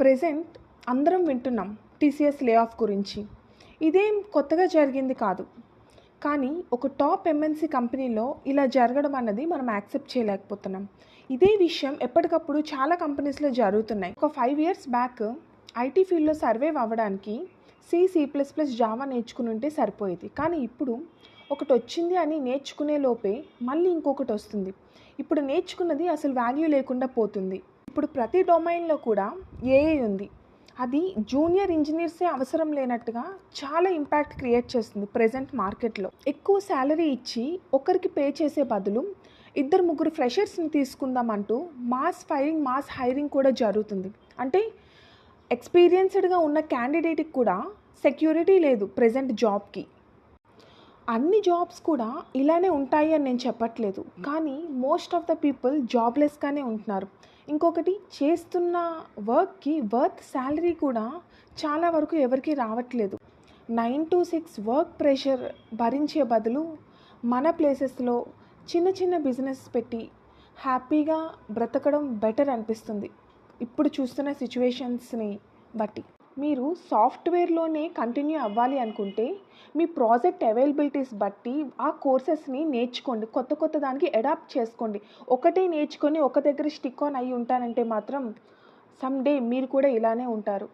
Present అందరం వింటున్నాం TCS lay off గురించి. ఇదేం కొత్తగా జరిగింది కాదు. కానీ ఒక టాప్ ఎంఎన్సీ కంపెనీలో ఇలా జరగడం అన్నది మనం యాక్సెప్ట్ చేయలేకపోతున్నాం. ఇదే విషయం ఎప్పటికప్పుడు చాలా కంపెనీస్లో జరుగుతున్నాయి. ఒక 5 years బ్యాక్ ఐటీ ఫీల్డ్లో సర్వైవ్ అవ్వడానికి C++, జావా నేర్చుకుని ఉంటే సరిపోయేది. కానీ ఇప్పుడు ఒకటి వచ్చింది అని నేర్చుకునే లోపే మళ్ళీ ఇంకొకటి వస్తుంది. ఇప్పుడు నేర్చుకున్నది అసలు వాల్యూ లేకుండా పోతుంది. ఇప్పుడు ప్రతి డొమైన్లో కూడా ఏఐ ఉంది. అది జూనియర్ ఇంజనీర్సే అవసరం లేనట్టుగా చాలా ఇంపాక్ట్ క్రియేట్ చేస్తుంది ప్రెజెంట్ మార్కెట్లో. ఎక్కువ శాలరీ ఇచ్చి ఒకరికి పే చేసే బదులు 2-3 ఫ్రెషర్స్ని తీసుకుందామంటూ మాస్ హైరింగ్ కూడా జరుగుతుంది. అంటే ఎక్స్పీరియన్స్డ్గా ఉన్న క్యాండిడేట్కి కూడా సెక్యూరిటీ లేదు ప్రెజెంట్ జాబ్కి. అన్ని జాబ్స్ కూడా ఇలానే ఉంటాయి అని నేను చెప్పట్లేదు, కానీ మోస్ట్ ఆఫ్ ద పీపుల్ జాబ్లెస్గానే ఉంటున్నారు. ఇంకొకటి, చేస్తున్న వర్క్కి శాలరీ కూడా చాలా వరకు ఎవరికి రావట్లేదు. 9 to 6 వర్క్ ప్రెషర్ భరించే బదులు మన ప్లేసెస్లో చిన్న బిజినెస్ పెట్టి హ్యాపీగా బ్రతకడం బెటర్ అనిపిస్తుంది ఇప్పుడు చూస్తున్న సిచ్యువేషన్స్ని బట్టి. మీరు సాఫ్ట్వేర్లోనే కంటిన్యూ అవ్వాలి అనుకుంటే మీ ప్రాజెక్ట్ అవైలబిలిటీస్ బట్టి ఆ కోర్సెస్ని నేర్చుకోండి, కొత్త దానికి అడాప్ట్ చేసుకోండి. ఒకటే నేర్చుకొని ఒక దగ్గర స్టిక్ ఆన్ అయ్యి ఉంటానంటే మాత్రం సమ్ డే మీరు కూడా ఇలానే ఉంటారు.